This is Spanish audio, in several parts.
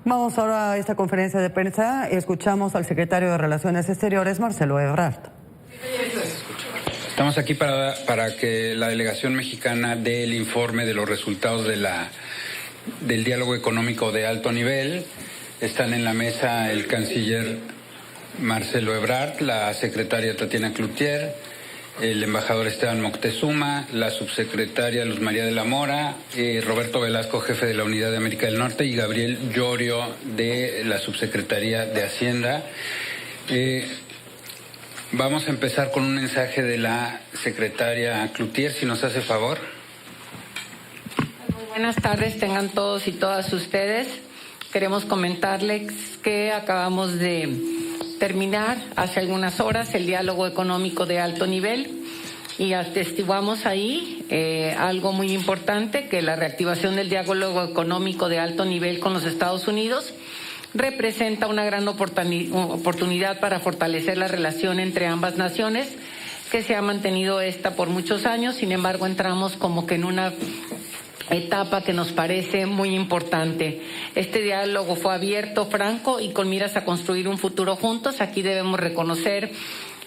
Vamos ahora a esta conferencia de prensa. Escuchamos al secretario de Relaciones Exteriores, Marcelo Ebrard. Estamos aquí para que la delegación mexicana dé el informe de los resultados del diálogo económico de alto nivel. Están en la mesa el canciller Marcelo Ebrard, la secretaria Tatiana Cloutier, el embajador Esteban Moctezuma, la subsecretaria Luz María de la Mora, Roberto Velasco, jefe de la Unidad de América del Norte, y Gabriel Llorio, de la subsecretaría de Hacienda. Vamos a empezar con un mensaje de la secretaria Cloutier, si nos hace favor. Muy buenas tardes, tengan todos y todas ustedes. Queremos comentarles que acabamos de terminar hace algunas horas el diálogo económico de alto nivel y atestiguamos ahí algo muy importante, que la reactivación del diálogo económico de alto nivel con los Estados Unidos representa una gran oportunidad para fortalecer la relación entre ambas naciones, que se ha mantenido por muchos años. Sin embargo, entramos como que en una etapa que nos parece muy importante. Este diálogo fue abierto, franco y con miras a construir un futuro juntos. Aquí debemos reconocer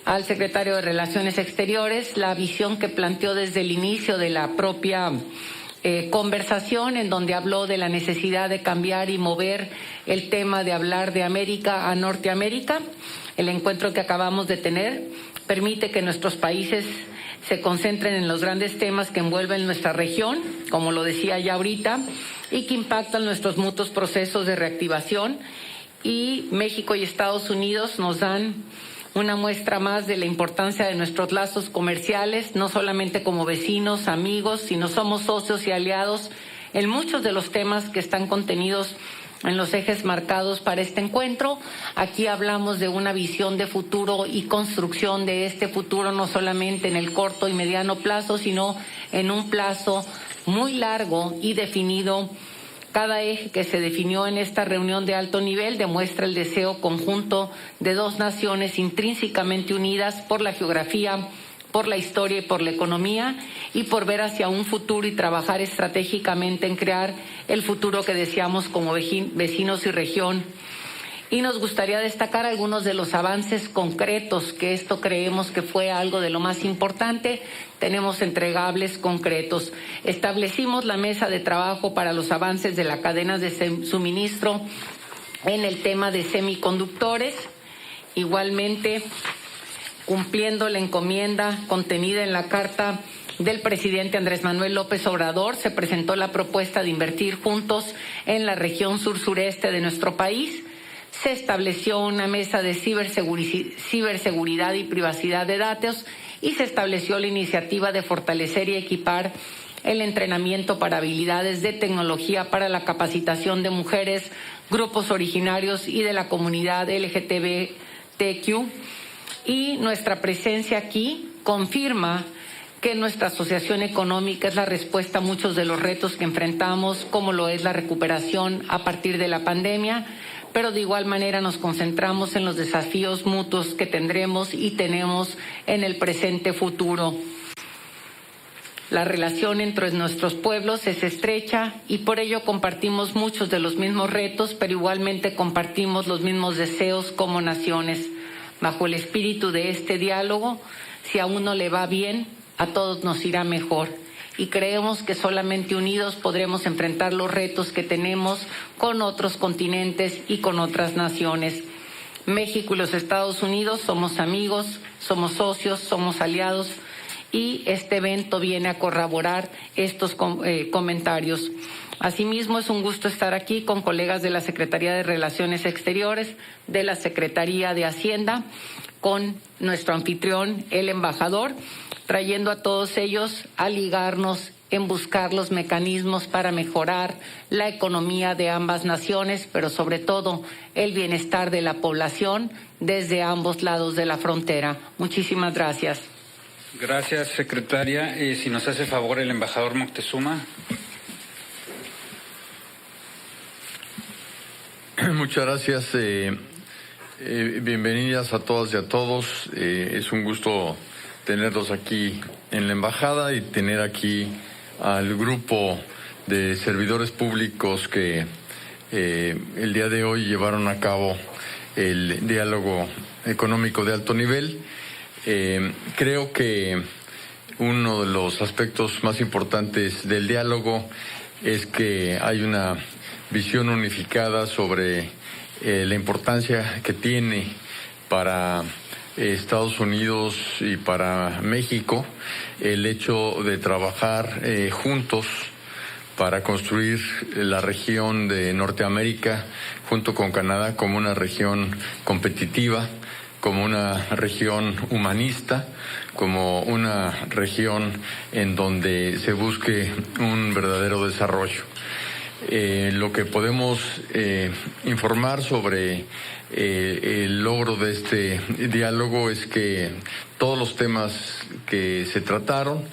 al secretario de Relaciones Exteriores la visión que planteó desde el inicio de la propia conversación, en donde habló de la necesidad de cambiar y mover el tema de hablar de América a Norteamérica. El encuentro que acabamos de tener permite que nuestros países se concentren en los grandes temas que envuelven nuestra región, como lo decía ya ahorita, y que impactan nuestros mutuos procesos de reactivación. Y México y Estados Unidos nos dan una muestra más de la importancia de nuestros lazos comerciales, no solamente como vecinos, amigos, sino somos socios y aliados en muchos de los temas que están contenidos en los ejes marcados para este encuentro. Aquí hablamos de una visión de futuro y construcción de este futuro, no solamente en el corto y mediano plazo, sino en un plazo muy largo y definido. Cada eje que se definió en esta reunión de alto nivel demuestra el deseo conjunto de dos naciones intrínsecamente unidas por la geografía, por la historia y por la economía, y por ver hacia un futuro y trabajar estratégicamente en crear el futuro que deseamos como vecinos y región. Y nos gustaría destacar algunos de los avances concretos, que esto creemos que fue algo de lo más importante. Tenemos entregables concretos. Establecimos la mesa de trabajo para los avances de la cadena de suministro en el tema de semiconductores. Igualmente, cumpliendo la encomienda contenida en la carta del presidente Andrés Manuel López Obrador, se presentó la propuesta de invertir juntos en la región sur-sureste de nuestro país. Se estableció una mesa de ciberseguridad y privacidad de datos, y se estableció la iniciativa de fortalecer y equipar el entrenamiento para habilidades de tecnología para la capacitación de mujeres, grupos originarios y de la comunidad LGTBTQ. Y nuestra presencia aquí confirma que nuestra asociación económica es la respuesta a muchos de los retos que enfrentamos, como lo es la recuperación a partir de la pandemia, pero de igual manera nos concentramos en los desafíos mutuos que tendremos y tenemos en el presente futuro. La relación entre nuestros pueblos es estrecha y por ello compartimos muchos de los mismos retos, pero igualmente compartimos los mismos deseos como naciones. Bajo el espíritu de este diálogo, si a uno le va bien, a todos nos irá mejor. Y creemos que solamente unidos podremos enfrentar los retos que tenemos con otros continentes y con otras naciones. México y los Estados Unidos somos amigos, somos socios, somos aliados, y este evento viene a corroborar estos comentarios. Asimismo, es un gusto estar aquí con colegas de la Secretaría de Relaciones Exteriores, de la Secretaría de Hacienda, con nuestro anfitrión, el embajador, trayendo a todos ellos a ligarnos en buscar los mecanismos para mejorar la economía de ambas naciones, pero sobre todo el bienestar de la población desde ambos lados de la frontera. Muchísimas gracias. Gracias, secretaria. Si nos hace favor el embajador Moctezuma. Muchas gracias. Bienvenidas a todas y a todos. Es un gusto tenerlos aquí en la embajada y tener aquí al grupo de servidores públicos que el día de hoy llevaron a cabo el diálogo económico de alto nivel. Creo que uno de los aspectos más importantes del diálogo es que hay una visión unificada sobre la importancia que tiene para Estados Unidos y para México el hecho de trabajar juntos para construir la región de Norteamérica junto con Canadá como una región competitiva, como una región humanista, como una región en donde se busque un verdadero desarrollo. Lo que podemos informar sobre el logro de este diálogo es que todos los temas que se trataron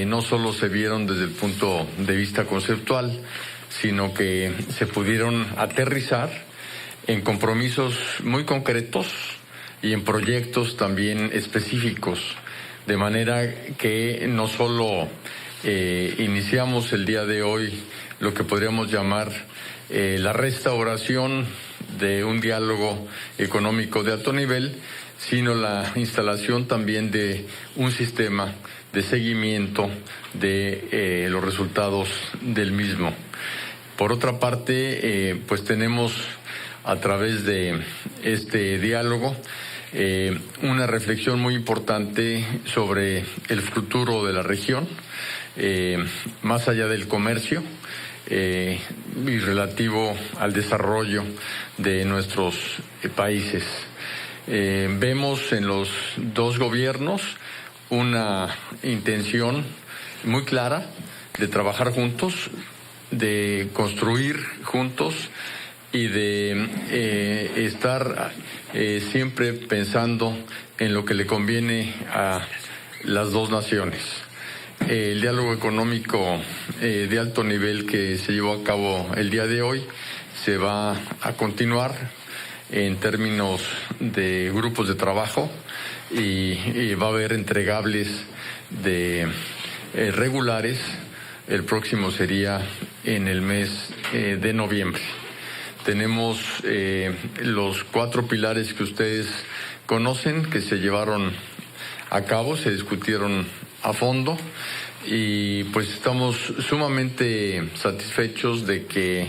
no solo se vieron desde el punto de vista conceptual, sino que se pudieron aterrizar en compromisos muy concretos y en proyectos también específicos, de manera que no solo iniciamos el día de hoy lo que podríamos llamar la restauración de un diálogo económico de alto nivel, sino la instalación también de un sistema de seguimiento de los resultados del mismo. Por otra parte, pues tenemos a través de este diálogo una reflexión muy importante sobre el futuro de la región, más allá del comercio y relativo al desarrollo de nuestros países. Vemos en los dos gobiernos una intención muy clara de trabajar juntos, de construir juntos y de estar siempre pensando en lo que le conviene a las dos naciones. El diálogo económico de alto nivel que se llevó a cabo el día de hoy se va a continuar en términos de grupos de trabajo y va a haber entregables de regulares. El próximo sería en el mes de noviembre. Tenemos los 4 pilares que ustedes conocen, que se llevaron a cabo, se discutieron a fondo y pues estamos sumamente satisfechos de que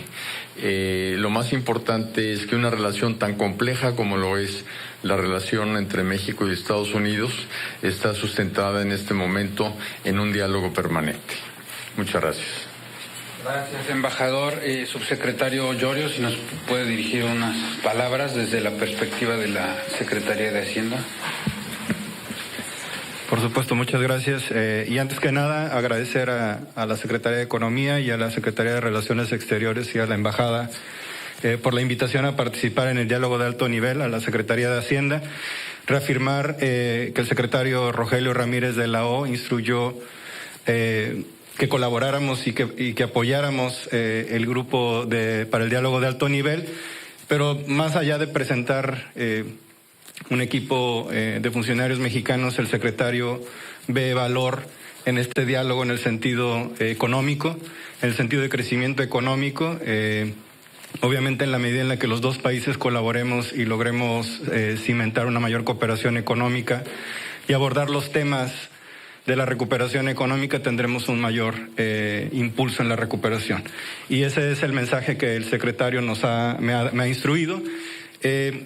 lo más importante es que una relación tan compleja como lo es la relación entre México y Estados Unidos está sustentada en este momento en un diálogo permanente. Muchas gracias. Gracias, embajador. Subsecretario Llorio, si nos puede dirigir unas palabras desde la perspectiva de la Secretaría de Hacienda. Por supuesto, muchas gracias. Y antes que nada, agradecer a la Secretaría de Economía y a la Secretaría de Relaciones Exteriores y a la Embajada por la invitación a participar en el diálogo de alto nivel, a la Secretaría de Hacienda. Reafirmar que el secretario Rogelio Ramírez de la O instruyó que colaboráramos y que apoyáramos el grupo para el diálogo de alto nivel, pero más allá de presentar un equipo de funcionarios mexicanos, el secretario ve valor en este diálogo en el sentido económico, en el sentido de crecimiento económico, obviamente en la medida en la que los dos países colaboremos y logremos cimentar una mayor cooperación económica y abordar los temas de la recuperación económica, tendremos un mayor impulso en la recuperación. Y ese es el mensaje que el secretario me ha instruido.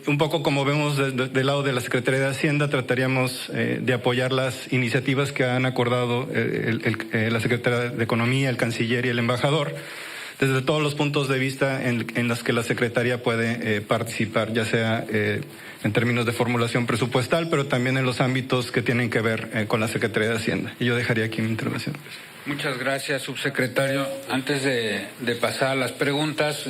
Un poco como vemos del lado de la Secretaría de Hacienda, trataríamos de apoyar las iniciativas que han acordado la Secretaría de Economía, el Canciller y el Embajador, desde todos los puntos de vista en los que la Secretaría puede participar, ya sea en términos de formulación presupuestal, pero también en los ámbitos que tienen que ver con la Secretaría de Hacienda. Y yo dejaría aquí mi intervención. Muchas gracias, subsecretario. Antes de pasar a las preguntas,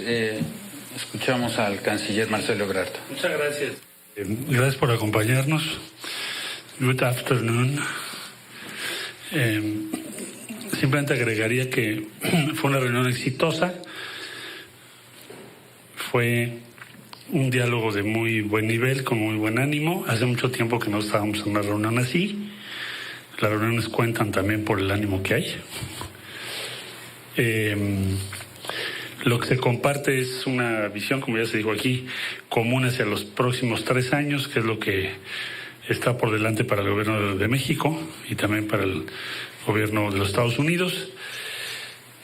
escuchamos al canciller Marcelo Ebrard. Muchas gracias. Gracias por acompañarnos. Good afternoon. Simplemente agregaría que fue una reunión exitosa. Fue un diálogo de muy buen nivel, con muy buen ánimo. Hace mucho tiempo que no estábamos en una reunión así. Las reuniones cuentan también por el ánimo que hay. Lo que se comparte es una visión, como ya se dijo aquí, común hacia los próximos 3 años, que es lo que está por delante para el gobierno de México y también para el gobierno de los Estados Unidos.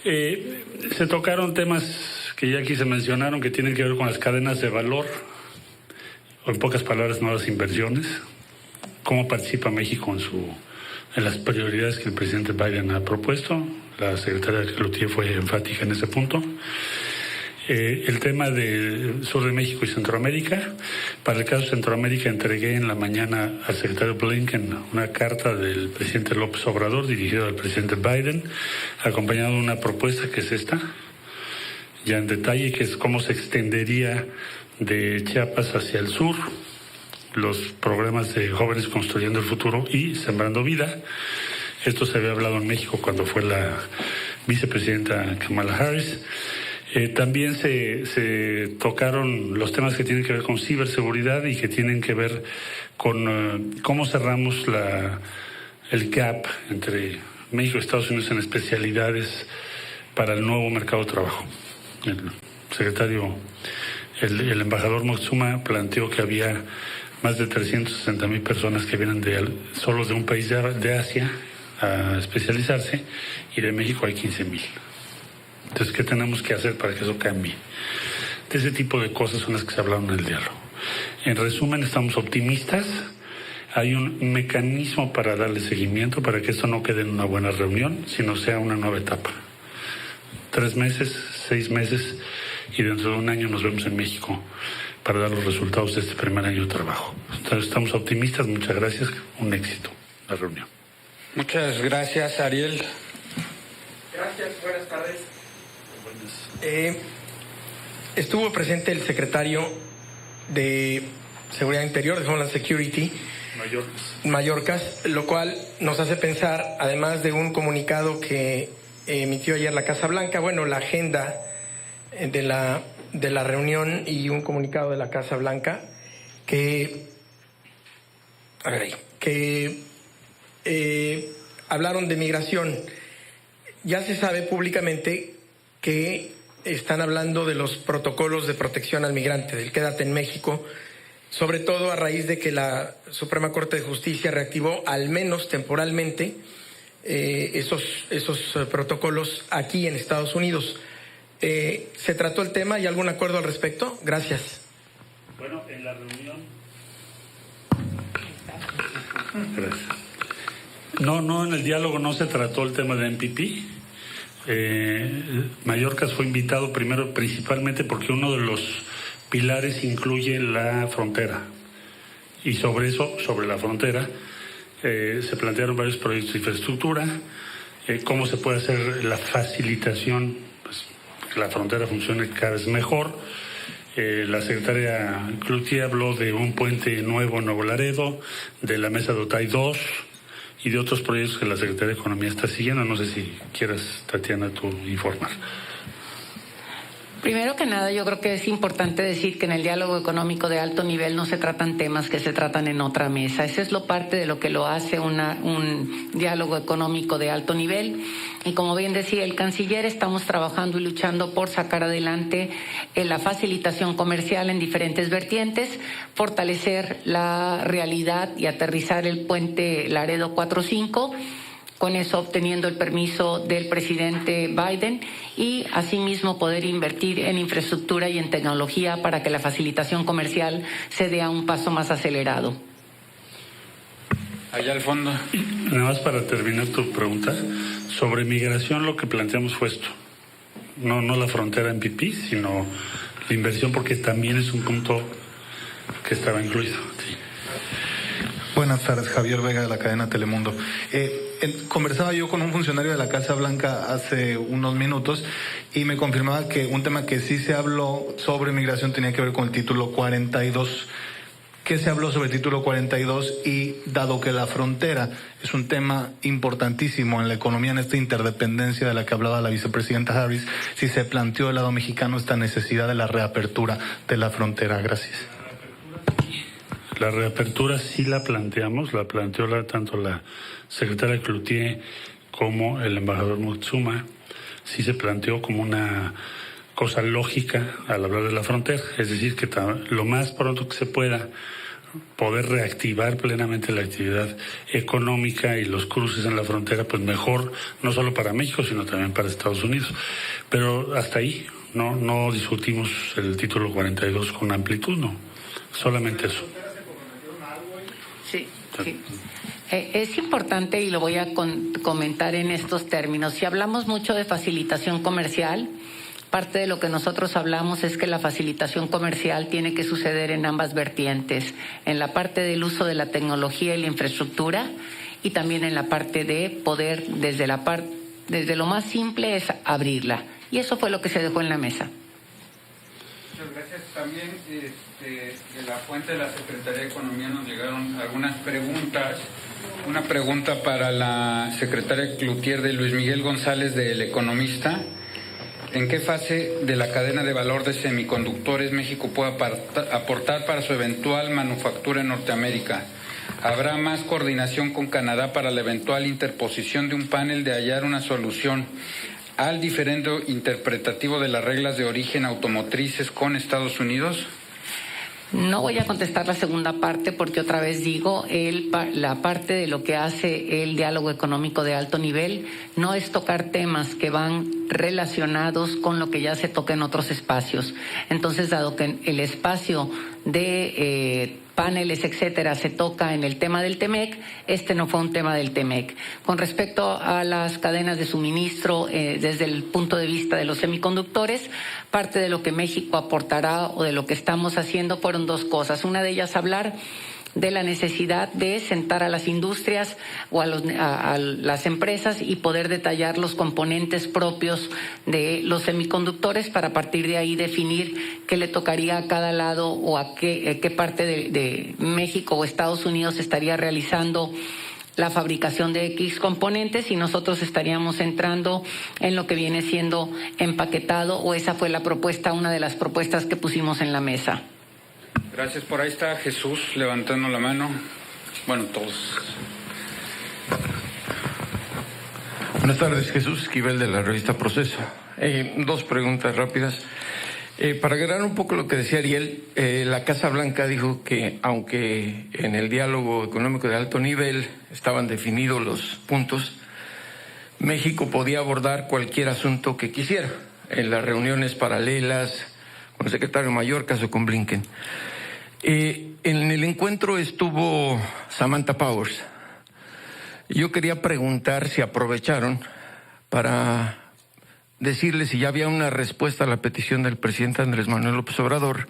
Se tocaron temas que ya aquí se mencionaron, que tienen que ver con las cadenas de valor, o en pocas palabras, nuevas inversiones. ¿Cómo participa México en las prioridades que el presidente Biden ha propuesto? La secretaria Cloutier fue enfática en ese punto. El tema del sur de México y Centroamérica. Para el caso de Centroamérica, entregué en la mañana al secretario Blinken una carta del presidente López Obrador dirigida al presidente Biden, acompañado de una propuesta que es esta, ya en detalle, que es cómo se extendería de Chiapas hacia el sur los programas de Jóvenes Construyendo el Futuro y Sembrando Vida. Esto se había hablado en México cuando fue la vicepresidenta Kamala Harris. También se tocaron los temas que tienen que ver con ciberseguridad y que tienen que ver con cómo cerramos el gap entre México y Estados Unidos en especialidades para el nuevo mercado de trabajo. El embajador Motsuma planteó que había más de 360,000 personas que vienen solo de un país de Asia a especializarse, y de México hay 15,000. Entonces, ¿qué tenemos que hacer para que eso cambie? De ese tipo de cosas son las que se hablaron en el diálogo. En resumen, estamos optimistas. Hay un mecanismo para darle seguimiento, para que esto no quede en una buena reunión, sino sea una nueva etapa. 3 meses, 6 meses, y dentro de un año nos vemos en México para dar los resultados de este primer año de trabajo. Entonces, estamos optimistas. Muchas gracias. Un éxito la reunión. Muchas gracias, Ariel. Gracias, buenas tardes. Estuvo presente el secretario de Seguridad Interior, de Homeland Security, Mayorkas, lo cual nos hace pensar, además de un comunicado que emitió ayer la Casa Blanca, la agenda de la reunión y un comunicado de la Casa Blanca que hablaron de migración. Ya se sabe públicamente que están hablando de los protocolos de protección al migrante, del Quédate en México, sobre todo a raíz de que la Suprema Corte de Justicia reactivó, al menos temporalmente, esos protocolos aquí en Estados Unidos. ¿Se trató el tema? ¿Hay algún acuerdo al respecto? Gracias. Bueno, en la reunión... Gracias. No, en el diálogo no se trató el tema de MPP. Mayorkas fue invitado primero principalmente porque uno de los pilares incluye la frontera, y sobre la frontera se plantearon varios proyectos de infraestructura, cómo se puede hacer la facilitación, pues, que la frontera funcione cada vez mejor. La secretaria Cloutier habló de un puente nuevo en Nuevo Laredo, de la mesa de Otay 2 y de otros proyectos que la Secretaría de Economía está siguiendo. No sé si quieras, Tatiana, tú informar. Primero que nada, yo creo que es importante decir que en el diálogo económico de alto nivel no se tratan temas que se tratan en otra mesa. Eso es parte de lo que lo hace un diálogo económico de alto nivel. Y como bien decía el canciller, estamos trabajando y luchando por sacar adelante la facilitación comercial en diferentes vertientes, fortalecer la realidad y aterrizar el puente Laredo 4-5, con eso obteniendo el permiso del presidente Biden, y asimismo poder invertir en infraestructura y en tecnología para que la facilitación comercial se dé a un paso más acelerado. Allá al fondo. Nada más para terminar tu pregunta, sobre migración lo que planteamos fue esto. No la frontera en PPP, sino la inversión, porque también es un punto que estaba incluido. Sí. Buenas tardes, Javier Vega de la cadena Telemundo. Conversaba yo con un funcionario de la Casa Blanca hace unos minutos y me confirmaba que un tema que sí se habló sobre migración tenía que ver con el título 42. ¿Qué se habló sobre el título 42? Y dado que la frontera es un tema importantísimo en la economía, en esta interdependencia de la que hablaba la vicepresidenta Harris, si se planteó del lado mexicano esta necesidad de la reapertura de la frontera. Gracias. La reapertura sí la planteamos, la planteó tanto la secretaria Cloutier como el embajador Motsuma. Sí se planteó como cosa lógica al hablar de la frontera, es decir, que lo más pronto que se pueda poder reactivar plenamente la actividad económica y los cruces en la frontera, pues mejor, no solo para México, sino también para Estados Unidos. Pero hasta ahí, no discutimos el título 42 con amplitud, no, solamente eso. Sí. Es importante y lo voy a comentar en estos términos. Si hablamos mucho de facilitación comercial, parte de lo que nosotros hablamos es que la facilitación comercial tiene que suceder en ambas vertientes, en la parte del uso de la tecnología y la infraestructura, y también en la parte de poder, desde lo más simple, es abrirla. Y eso fue lo que se dejó en la mesa. Muchas gracias. También de la fuente de la Secretaría de Economía nos llegaron algunas preguntas. Una pregunta para la secretaria Cloutier de Luis Miguel González, del Economista. ¿En qué fase de la cadena de valor de semiconductores México puede aportar para su eventual manufactura en Norteamérica? ¿Habrá más coordinación con Canadá para la eventual interposición de un panel de hallar una solución al diferente interpretativo de las reglas de origen automotrices con Estados Unidos? No voy a contestar la segunda parte porque otra vez digo, la parte de lo que hace el diálogo económico de alto nivel no es tocar temas que van relacionados con lo que ya se toca en otros espacios. Entonces, dado que el espacio de paneles, etcétera, se toca en el tema del TEMEC, este no fue un tema del TEMEC. Con respecto a las cadenas de suministro, desde el punto de vista de los semiconductores, parte de lo que México aportará o de lo que estamos haciendo fueron dos cosas. Una de ellas, hablar de la necesidad de sentar a las industrias o a las empresas y poder detallar los componentes propios de los semiconductores para a partir de ahí definir qué le tocaría a cada lado o a qué parte de México o Estados Unidos estaría realizando la fabricación de X componentes y nosotros estaríamos entrando en lo que viene siendo empaquetado, o esa fue la propuesta, una de las propuestas que pusimos en la mesa. Gracias. Por ahí está Jesús levantando la mano. Bueno, todos. Buenas tardes, Jesús Esquivel de la revista Proceso. Dos preguntas rápidas. Para agregar un poco lo que decía Ariel, la Casa Blanca dijo que aunque en el diálogo económico de alto nivel estaban definidos los puntos, México podía abordar cualquier asunto que quisiera en las reuniones paralelas con el secretario Mayorkas o con Blinken. En el encuentro estuvo Samantha Powers. Yo quería preguntar si aprovecharon para decirle si ya había una respuesta a la petición del presidente Andrés Manuel López Obrador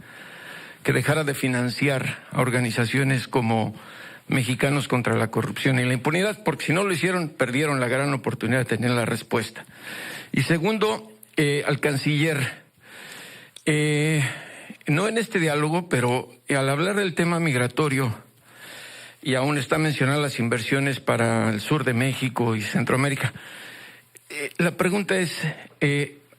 que dejara de financiar a organizaciones como Mexicanos contra la Corrupción y la Impunidad, porque si no lo hicieron, perdieron la gran oportunidad de tener la respuesta. Y segundo, al canciller, no en este diálogo, pero al hablar del tema migratorio, y aún está mencionadas las inversiones para el sur de México y Centroamérica, la pregunta es,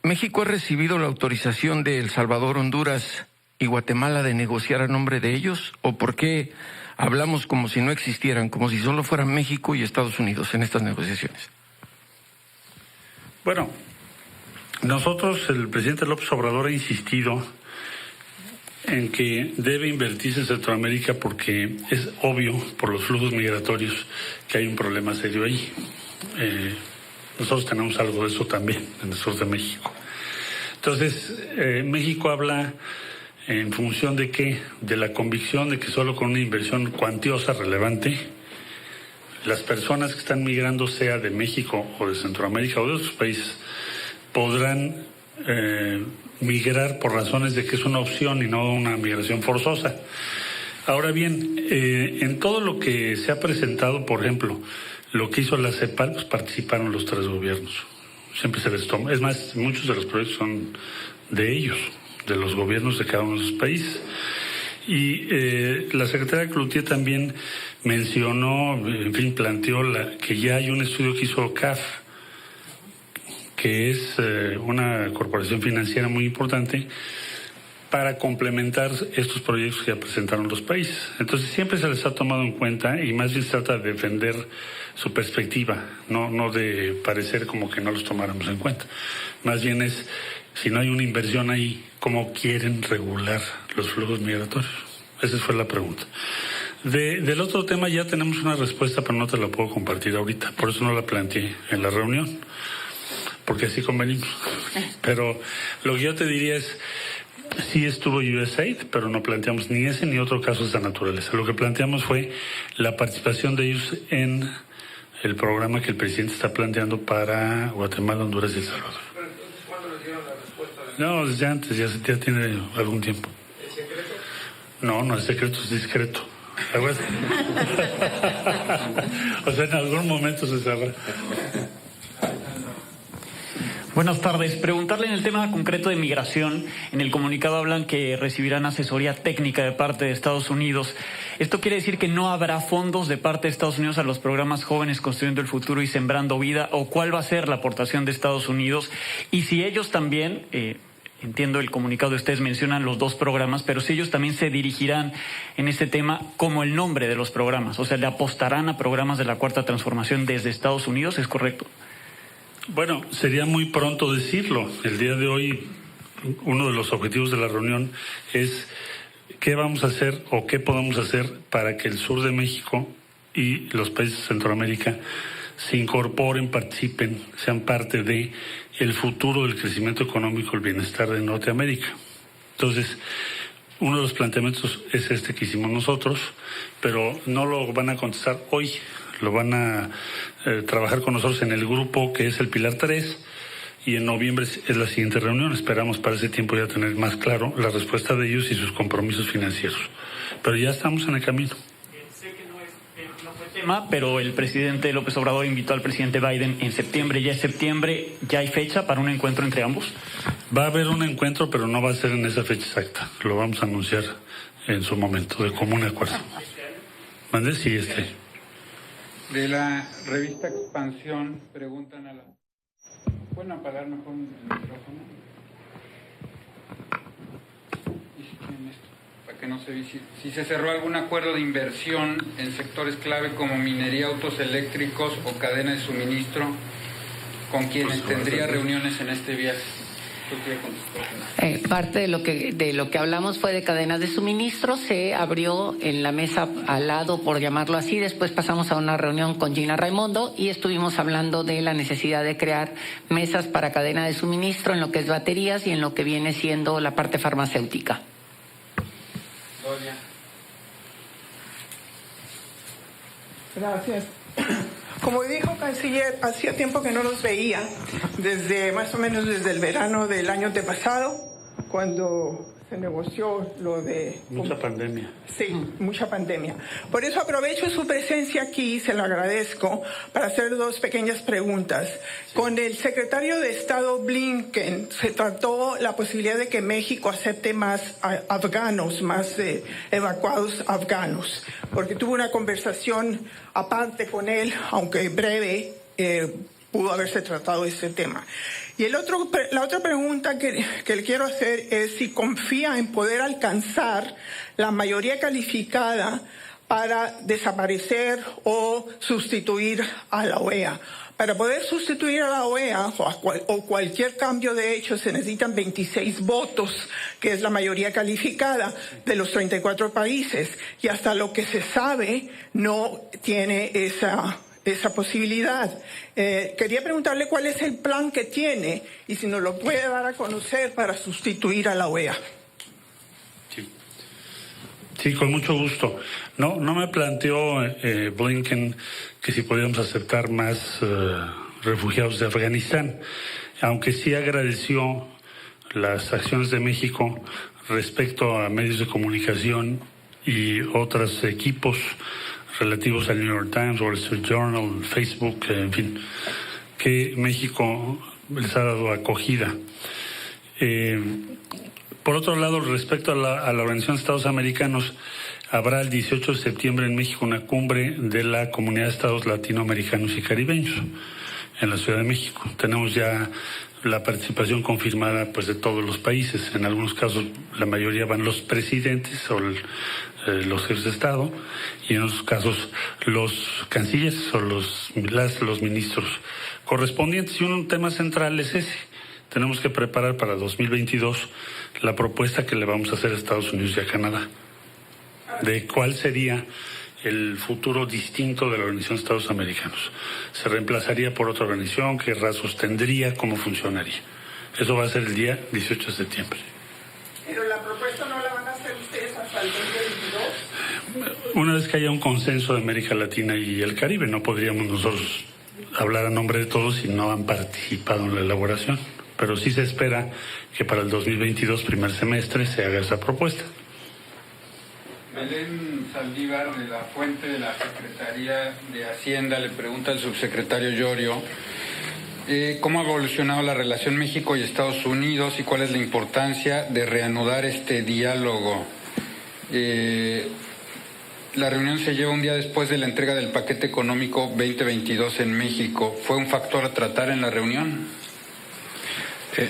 ¿México ha recibido la autorización de El Salvador, Honduras y Guatemala de negociar a nombre de ellos? ¿O por qué hablamos como si no existieran, como si solo fueran México y Estados Unidos en estas negociaciones? Bueno, nosotros, el presidente López Obrador ha insistido en que debe invertirse en Centroamérica porque es obvio, por los flujos migratorios, que hay un problema serio ahí. Nosotros tenemos algo de eso también en el sur de México. Entonces, México habla en función de qué, de la convicción de que solo con una inversión cuantiosa relevante, las personas que están migrando, sea de México o de Centroamérica o de otros países, podrán migrar por razones de que es una opción y no una migración forzosa. Ahora bien, en todo lo que se ha presentado, por ejemplo, lo que hizo la CEPAL, pues participaron los tres gobiernos. Siempre se les toma. Es más, muchos de los proyectos son de ellos, de los gobiernos de cada uno de esos países. Y la secretaria Cloutier también mencionó, en fin, planteó que ya hay un estudio que hizo CAF, que es una corporación financiera muy importante, para complementar estos proyectos que ya presentaron los países. Entonces siempre se les ha tomado en cuenta y más bien se trata de defender su perspectiva, no de parecer como que no los tomáramos en cuenta. Más bien es Si no hay una inversión ahí, ¿cómo quieren regular los flujos migratorios? Esa fue la pregunta. Del otro tema ya tenemos una respuesta, pero no te la puedo compartir ahorita. Por eso no la planteé en la reunión, porque así convenimos. Pero lo que yo te diría es, sí estuvo USAID, pero no planteamos ni ese ni otro caso de esa naturaleza. Lo que planteamos fue la participación de ellos en el programa que el presidente está planteando para Guatemala, Honduras y El Salvador. Pero entonces, ¿cuándo les dieron la respuesta? No, desde antes, ya tiene algún tiempo. ¿Es secreto? No es secreto, es discreto. O sea, en algún momento se sabrá. Buenas tardes. Preguntarle en el tema concreto de migración. En el comunicado hablan que recibirán asesoría técnica de parte de Estados Unidos. ¿Esto quiere decir que no habrá fondos de parte de Estados Unidos a los programas Jóvenes Construyendo el Futuro y Sembrando Vida? ¿O cuál va a ser la aportación de Estados Unidos? Y si ellos también, entiendo el comunicado de ustedes mencionan los dos programas, pero si ellos también se dirigirán en este tema como el nombre de los programas, o sea, le apostarán a programas de la Cuarta Transformación desde Estados Unidos, ¿es correcto? Bueno, sería muy pronto decirlo. El día de hoy, uno de los objetivos de la reunión es qué vamos a hacer o qué podemos hacer para que el sur de México y los países de Centroamérica se incorporen, participen, sean parte de el futuro del crecimiento económico, el bienestar de Norteamérica. Entonces, uno de los planteamientos es este que hicimos nosotros, pero no lo van a contestar hoy, lo van a trabajar con nosotros en el grupo que es el Pilar 3, y en noviembre es la siguiente reunión. Esperamos para ese tiempo ya tener más claro la respuesta de ellos y sus compromisos financieros. Pero ya estamos en el camino. Sé que no fue tema, pero el presidente López Obrador invitó al presidente Biden en septiembre. ¿Ya es septiembre? ¿Ya hay fecha para un encuentro entre ambos? Va a haber un encuentro, pero no va a ser en esa fecha exacta. Lo vamos a anunciar en su momento, de común acuerdo. ¿Mande? Sí, De la revista Expansión, preguntan a la... ¿Pueden apagar mejor el micrófono? Para que no se vea si se cerró algún acuerdo de inversión en sectores clave como minería, autos eléctricos o cadena de suministro, con quienes tendría reuniones en este viaje. Parte de lo que hablamos fue de cadenas de suministro. Se abrió en la mesa al lado, por llamarlo así. Después pasamos a una reunión con Gina Raimondo y estuvimos hablando de la necesidad de crear mesas para cadena de suministro en lo que es baterías y en lo que viene siendo la parte farmacéutica. Gracias. Como dijo Canciller, hacía tiempo que no los veía, desde más o menos desde el verano del año antepasado, cuando se negoció lo de... Mucha pandemia. Sí, mucha pandemia. Por eso aprovecho su presencia aquí, se lo agradezco, para hacer dos pequeñas preguntas. Con el secretario de Estado Blinken se trató la posibilidad de que México acepte más afganos, más evacuados afganos, porque tuvo una conversación aparte con él, aunque breve, pudo haberse tratado ese tema. Y la otra pregunta que le quiero hacer es si confía en poder alcanzar la mayoría calificada para desaparecer o sustituir a la OEA. Para poder sustituir a la OEA o cualquier cambio de hecho se necesitan 26 votos, que es la mayoría calificada de los 34 países. Y hasta lo que se sabe no tiene esa posibilidad. Quería preguntarle cuál es el plan que tiene y si nos lo puede dar a conocer para sustituir a la OEA. Sí, con mucho gusto. No me planteó Blinken que si podíamos aceptar más refugiados de Afganistán, aunque sí agradeció las acciones de México respecto a medios de comunicación y otros equipos relativos al New York Times, Wall Street Journal, Facebook, en fin, que México les ha dado acogida. Por otro lado, respecto a la Organización de Estados Americanos, habrá el 18 de septiembre en México una cumbre de la Comunidad de Estados Latinoamericanos y Caribeños en la Ciudad de México. Tenemos ya la participación confirmada pues de todos los países. En algunos casos la mayoría van los presidentes o los jefes de Estado, y en otros casos los cancilleres o los ministros correspondientes. Y un tema central es ese, tenemos que preparar para 2022 la propuesta que le vamos a hacer a Estados Unidos y a Canadá, de cuál sería el futuro distinto de la Organización de Estados Americanos. ¿Se reemplazaría por otra organización? ¿Qué rasgos tendría? ¿Cómo funcionaría? Eso va a ser el día 18 de septiembre. ¿Pero la propuesta no la van a hacer ustedes hasta el 2022? Una vez que haya un consenso de América Latina y el Caribe, no podríamos nosotros hablar a nombre de todos si no han participado en la elaboración. Pero sí se espera que para el 2022, primer semestre, se haga esa propuesta. Belén Saldívar, de la Fuente de la Secretaría de Hacienda, le pregunta al subsecretario Llorio cómo ha evolucionado la relación México y Estados Unidos y cuál es la importancia de reanudar este diálogo. La reunión se lleva un día después de la entrega del paquete económico 2022 en México. ¿Fue un factor a tratar en la reunión?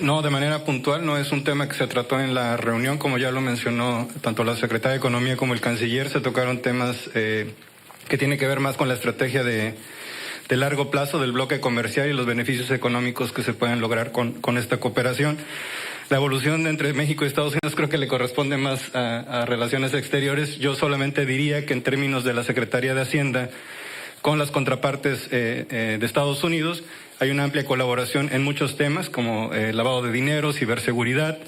No, de manera puntual, no es un tema que se trató en la reunión, como ya lo mencionó tanto la Secretaria de Economía como el Canciller. Se tocaron temas que tienen que ver más con la estrategia de largo plazo del bloque comercial y los beneficios económicos que se pueden lograr con esta cooperación. La evolución entre México y Estados Unidos creo que le corresponde más a Relaciones Exteriores. Yo solamente diría que en términos de la Secretaría de Hacienda con las contrapartes de Estados Unidos, hay una amplia colaboración en muchos temas como lavado de dinero, ciberseguridad,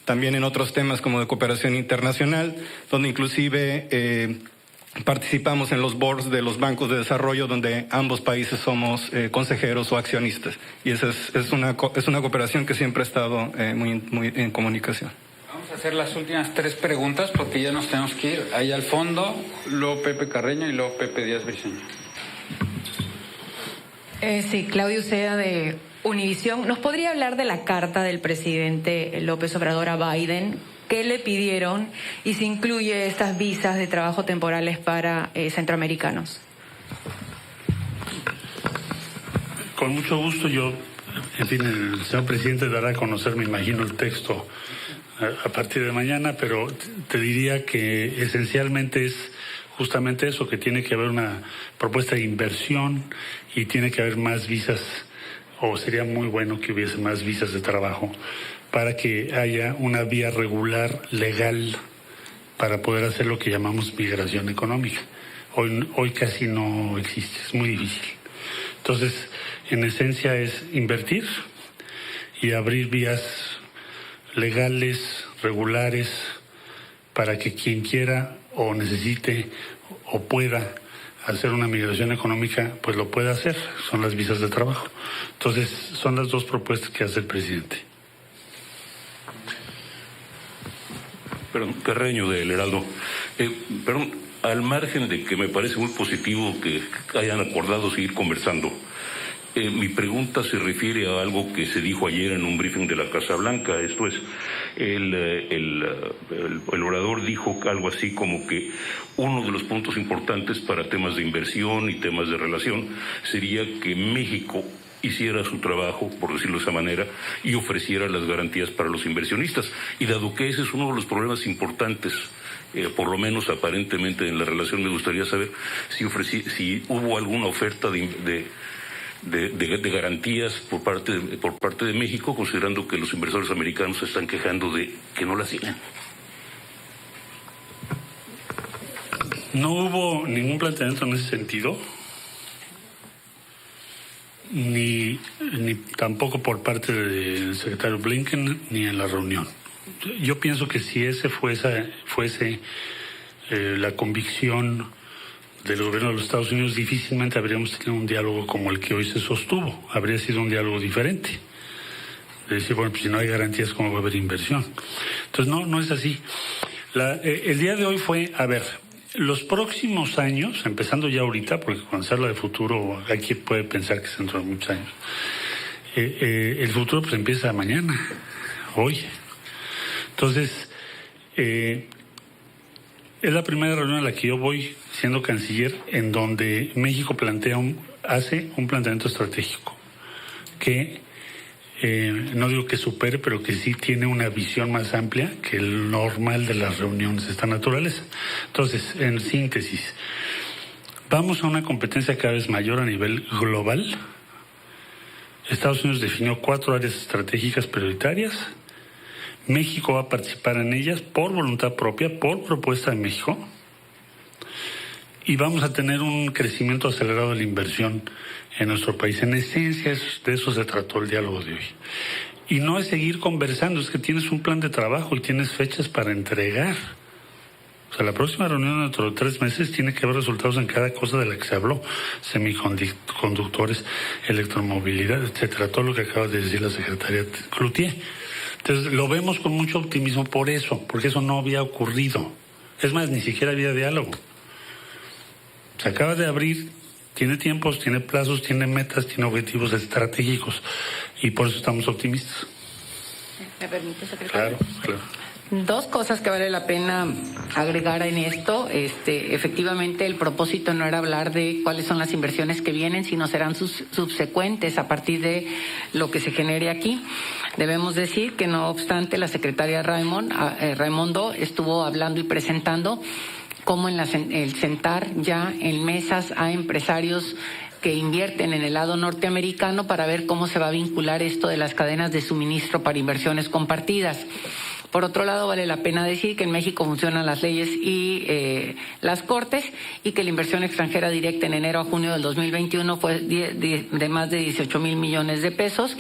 también en otros temas como de cooperación internacional, donde inclusive participamos en los boards de los bancos de desarrollo donde ambos países somos consejeros o accionistas. Y esa es una cooperación que siempre ha estado muy en comunicación. Vamos a hacer las últimas 3 preguntas porque ya nos tenemos que ir. Ahí al fondo, luego Pepe Carreño y luego Pepe Díaz Briceño. Sí, Claudia Uceda de Univisión. ¿Nos podría hablar de la carta del presidente López Obrador a Biden? ¿Qué le pidieron y si incluye estas visas de trabajo temporales para centroamericanos? Con mucho gusto. En fin, el señor presidente dará a conocer, me imagino, el texto a partir de mañana, pero te diría que esencialmente es justamente eso, que tiene que haber una propuesta de inversión y tiene que haber más visas, o sería muy bueno que hubiese más visas de trabajo para que haya una vía regular, legal, para poder hacer lo que llamamos migración económica. Hoy casi no existe, es muy difícil. Entonces, en esencia es invertir y abrir vías legales, regulares, para que quien quiera o necesite o pueda hacer una migración económica, pues lo pueda hacer. Son las visas de trabajo. Entonces, son las 2 propuestas que hace el presidente. Perdón, Carreño del Heraldo. Perdón, al margen de que me parece muy positivo que hayan acordado seguir conversando, mi pregunta se refiere a algo que se dijo ayer en un briefing de la Casa Blanca. Esto es, el orador dijo algo así como que uno de los puntos importantes para temas de inversión y temas de relación sería que México hiciera su trabajo, por decirlo de esa manera, y ofreciera las garantías para los inversionistas. Y dado que ese es uno de los problemas importantes, por lo menos aparentemente en la relación, me gustaría saber si hubo alguna oferta de garantías por parte de México, considerando que los inversores americanos se están quejando de que no las tienen. No hubo ningún planteamiento en ese sentido, ni tampoco por parte del secretario Blinken, ni en la reunión. Yo pienso que si ese fuese la convicción del gobierno de los Estados Unidos, difícilmente habríamos tenido un diálogo como el que hoy se sostuvo. Habría sido un diálogo diferente. De decir, bueno, pues si no hay garantías, ¿cómo va a haber inversión? Entonces, no es así. El día de hoy fue, los próximos años, empezando ya ahorita, porque cuando se habla de futuro, aquí puede pensar que es dentro de muchos años. El futuro pues empieza mañana, hoy. Entonces, es la primera reunión a la que yo voy siendo canciller en donde México hace un planteamiento estratégico que no digo que supere, pero que sí tiene una visión más amplia que el normal de las reuniones de esta naturaleza. Entonces, en síntesis, vamos a una competencia cada vez mayor a nivel global Estados Unidos definió 4 áreas estratégicas prioritarias. México va a participar en ellas por voluntad propia, por propuesta de México. Y vamos a tener un crecimiento acelerado de la inversión en nuestro país. En esencia, de eso se trató el diálogo de hoy. Y no es seguir conversando, es que tienes un plan de trabajo y tienes fechas para entregar. O sea, la próxima reunión dentro de 3 meses tiene que haber resultados en cada cosa de la que se habló. Semiconductores, electromovilidad, etcétera. Todo lo que acaba de decir la secretaria Cloutier. Entonces, lo vemos con mucho optimismo por eso, porque eso no había ocurrido. Es más, ni siquiera había diálogo. Se acaba de abrir, tiene tiempos, tiene plazos, tiene metas, tiene objetivos estratégicos. Y por eso estamos optimistas. ¿Me permite, secretario? Claro. 2 cosas que vale la pena agregar en esto. Efectivamente, el propósito no era hablar de cuáles son las inversiones que vienen, sino serán subsecuentes a partir de lo que se genere aquí. Debemos decir que, no obstante, la secretaria Raimondo estuvo hablando y presentando cómo el sentar ya en mesas a empresarios que invierten en el lado norteamericano para ver cómo se va a vincular esto de las cadenas de suministro para inversiones compartidas. Por otro lado, vale la pena decir que en México funcionan las leyes y las cortes, y que la inversión extranjera directa en enero a junio del 2021 fue de más de 18,000 millones de pesos,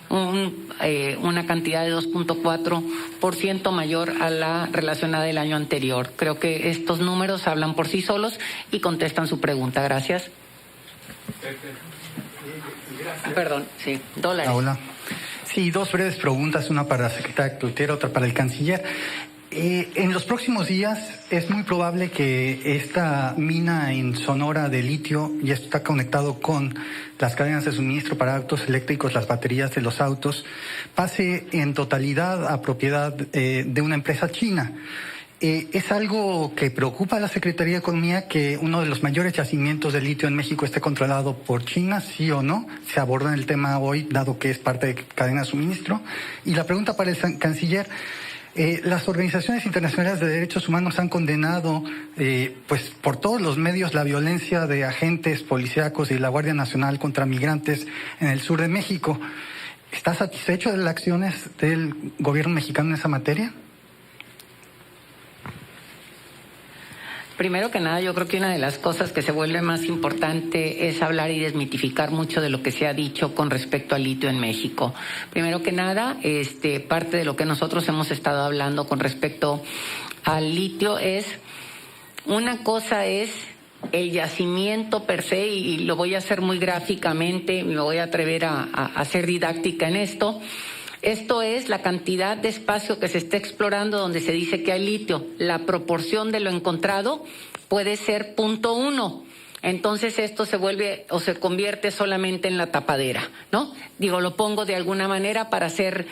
una cantidad de 2.4% mayor a la relacionada del año anterior. Creo que estos números hablan por sí solos y contestan su pregunta. Gracias. Perdón, sí, dólares. Hola. Sí, 2 breves preguntas, una para la secretaria Cloutier, otra para el canciller. En los próximos días es muy probable que esta mina en Sonora de litio, y esto está conectado con las cadenas de suministro para autos eléctricos, las baterías de los autos, pase en totalidad a propiedad de una empresa china. ¿Es algo que preocupa a la Secretaría de Economía que uno de los mayores yacimientos de litio en México esté controlado por China, sí o no? Se aborda en el tema hoy, dado que es parte de cadena de suministro. Y la pregunta para el canciller: las organizaciones internacionales de derechos humanos han condenado, pues por todos los medios, la violencia de agentes policíacos y la Guardia Nacional contra migrantes en el sur de México. ¿Está satisfecho de las acciones del gobierno mexicano en esa materia? Primero que nada, yo creo que una de las cosas que se vuelve más importante es hablar y desmitificar mucho de lo que se ha dicho con respecto al litio en México. Primero que nada, parte de lo que nosotros hemos estado hablando con respecto al litio es, una cosa es el yacimiento per se, y lo voy a hacer muy gráficamente, me voy a atrever a ser didáctica en esto. Esto es la cantidad de espacio que se está explorando donde se dice que hay litio. La proporción de lo encontrado puede ser 0.1. Entonces esto se vuelve o se convierte solamente en la tapadera, ¿no? Digo, lo pongo de alguna manera para ser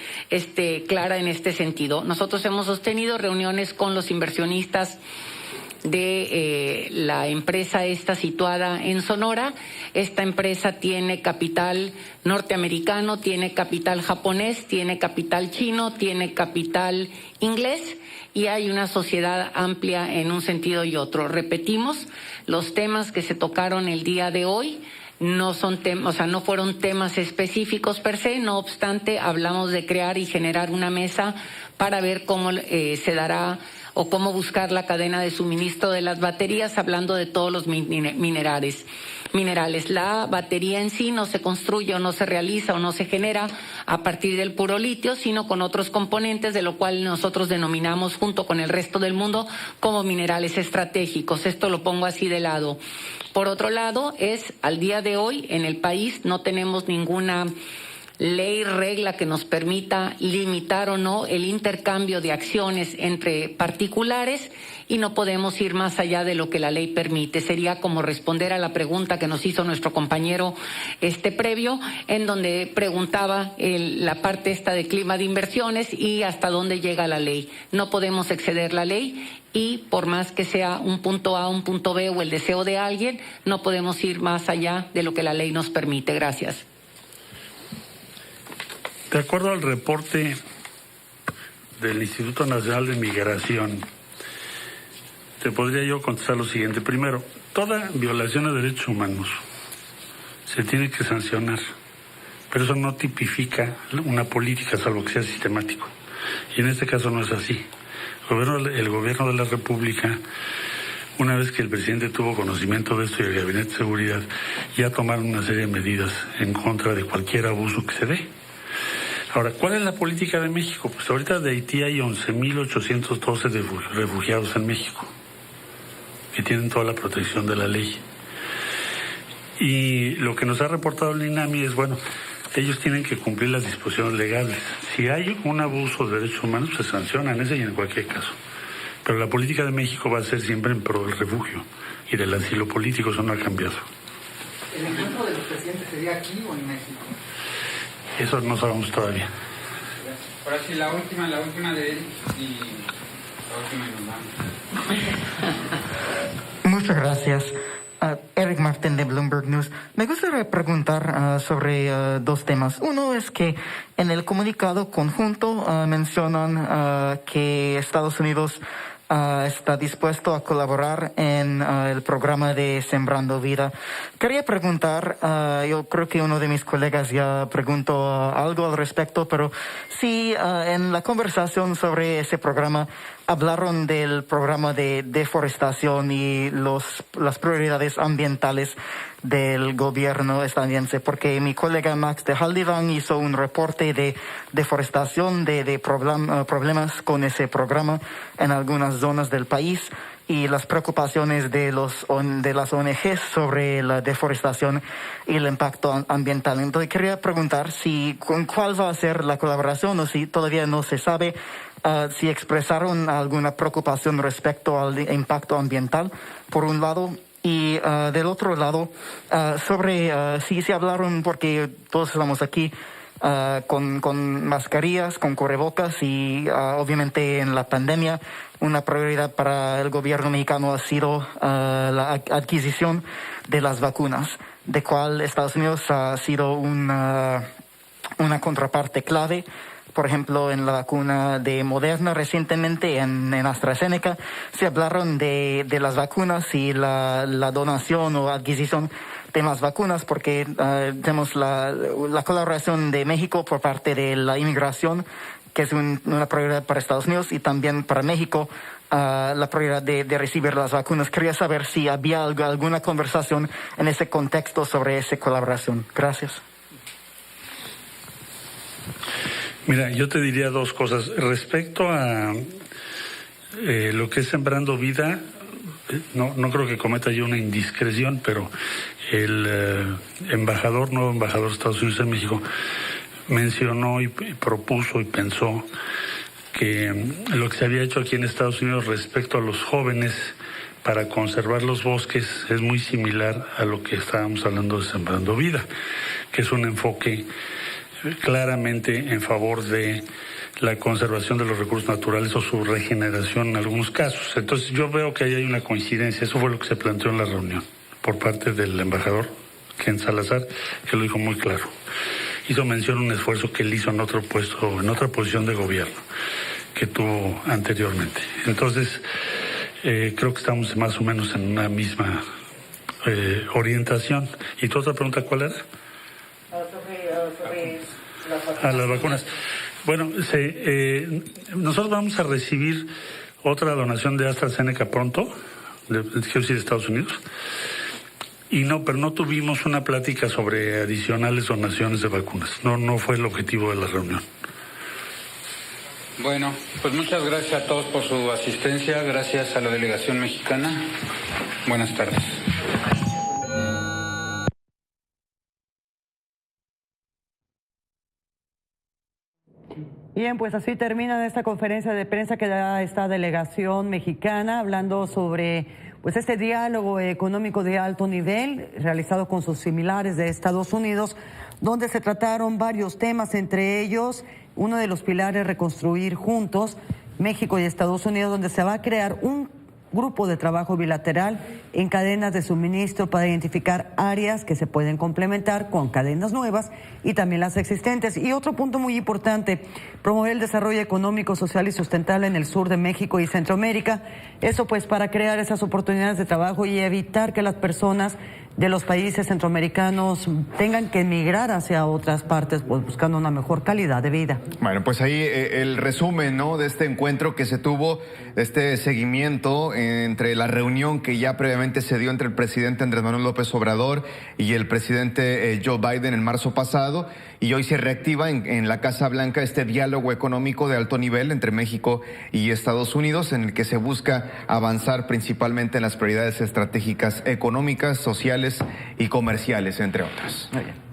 clara en este sentido. Nosotros hemos sostenido reuniones con los inversionistas de la empresa esta situada en Sonora. Esta empresa tiene capital norteamericano, tiene capital japonés, tiene capital chino, tiene capital inglés, y hay una sociedad amplia en un sentido y otro. Repetimos, los temas que se tocaron el día de hoy no son no fueron temas específicos per se. No obstante, hablamos de crear y generar una mesa para ver cómo se dará o cómo buscar la cadena de suministro de las baterías, hablando de todos los minerales. La batería en sí no se construye o no se realiza o no se genera a partir del puro litio, sino con otros componentes, de lo cual nosotros denominamos junto con el resto del mundo como minerales estratégicos. Esto lo pongo así de lado. Por otro lado, al día de hoy en el país no tenemos ninguna ley, regla que nos permita limitar o no el intercambio de acciones entre particulares, y no podemos ir más allá de lo que la ley permite. Sería como responder a la pregunta que nos hizo nuestro compañero previo, en donde preguntaba la parte esta de clima de inversiones y hasta dónde llega la ley. No podemos exceder la ley, y por más que sea un punto A, un punto B o el deseo de alguien, no podemos ir más allá de lo que la ley nos permite. Gracias. De acuerdo al reporte del Instituto Nacional de Migración, te podría yo contestar lo siguiente. Primero, toda violación de derechos humanos se tiene que sancionar pero eso no tipifica una política, salvo que sea sistemático. Y en este caso no es así. El gobierno de la República, una vez que el presidente tuvo conocimiento de esto y el Gabinete de Seguridad, ya tomaron una serie de medidas en contra de cualquier abuso que se dé. Ahora, ¿cuál es la política de México? Pues ahorita de Haití hay 11.812 refugiados en México, que tienen toda la protección de la ley. Y lo que nos ha reportado el INAMI es, bueno, ellos tienen que cumplir las disposiciones legales. Si hay un abuso de derechos humanos, se sanciona en ese y en cualquier caso. Pero la política de México va a ser siempre en pro del refugio y del asilo político, eso no ha cambiado. ¿El encuentro de los presidentes sería aquí o en México? Eso no sabemos todavía. Ahora sí, la última de él y la última y nos vamos. Muchas gracias. Eric Martin de Bloomberg News. Me gustaría preguntar sobre dos temas. Uno es que en el comunicado conjunto mencionan que Estados Unidos está dispuesto a colaborar en el programa de Sembrando Vida. Quería preguntar, yo creo que uno de mis colegas ya preguntó algo al respecto, pero si en la conversación sobre ese programa hablaron del programa de deforestación y las prioridades ambientales del gobierno estadounidense, porque mi colega Max de Haldivan hizo un reporte de deforestación, de problemas con ese programa en algunas zonas del país y las preocupaciones de las ONGs sobre la deforestación y el impacto ambiental. Entonces quería preguntar con cuál va a ser la colaboración o si todavía no se sabe. Si expresaron alguna preocupación respecto al impacto ambiental, por un lado, y del otro lado, sobre si se hablaron, porque todos estamos aquí con mascarillas, con cubrebocas y obviamente en la pandemia, una prioridad para el gobierno mexicano ha sido la adquisición de las vacunas, de cual Estados Unidos ha sido una contraparte clave. Por ejemplo, en la vacuna de Moderna recientemente, en AstraZeneca, se hablaron de las vacunas y la donación o adquisición de más vacunas, porque tenemos la colaboración de México por parte de la inmigración, que es una prioridad para Estados Unidos, y también para México la prioridad de recibir las vacunas. Quería saber si había alguna conversación en ese contexto sobre esa colaboración. Gracias. Mira, yo te diría dos cosas. Respecto a lo que es Sembrando Vida, no creo que cometa yo una indiscreción, pero el nuevo embajador de Estados Unidos en México mencionó y propuso y pensó que lo que se había hecho aquí en Estados Unidos respecto a los jóvenes para conservar los bosques es muy similar a lo que estábamos hablando de Sembrando Vida, que es un enfoque claramente en favor de la conservación de los recursos naturales o su regeneración en algunos casos. Entonces yo veo que ahí hay una coincidencia. Eso fue lo que se planteó en la reunión por parte del embajador Ken Salazar, que lo dijo muy claro. Hizo mención a un esfuerzo que él hizo en otro puesto, en otra posición de gobierno que tuvo anteriormente. Entonces creo que estamos más o menos en una misma orientación. ¿Y tu otra pregunta cuál era? Las vacunas. Bueno, nosotros vamos a recibir otra donación de AstraZeneca pronto, de Estados Unidos, pero no tuvimos una plática sobre adicionales donaciones de vacunas. No fue el objetivo de la reunión. Bueno, pues muchas gracias a todos por su asistencia, gracias a la delegación mexicana. Buenas tardes. Bien, pues así termina esta conferencia de prensa que da esta delegación mexicana hablando sobre este diálogo económico de alto nivel realizado con sus similares de Estados Unidos, donde se trataron varios temas, entre ellos uno de los pilares, reconstruir juntos, México y Estados Unidos, donde se va a crear un grupo de trabajo bilateral en cadenas de suministro para identificar áreas que se pueden complementar con cadenas nuevas y también las existentes. Y otro punto muy importante, promover el desarrollo económico, social y sustentable en el sur de México y Centroamérica. Eso pues para crear esas oportunidades de trabajo y evitar que las personas de los países centroamericanos tengan que emigrar hacia otras partes, pues buscando una mejor calidad de vida. Bueno, pues ahí el resumen, ¿no?, de este encuentro que se tuvo, este seguimiento entre la reunión que ya previamente se dio entre el presidente Andrés Manuel López Obrador y el presidente Joe Biden en marzo pasado, y hoy se reactiva en la Casa Blanca este diálogo económico de alto nivel entre México y Estados Unidos, en el que se busca avanzar principalmente en las prioridades estratégicas económicas, sociales y comerciales, entre otras. Muy bien.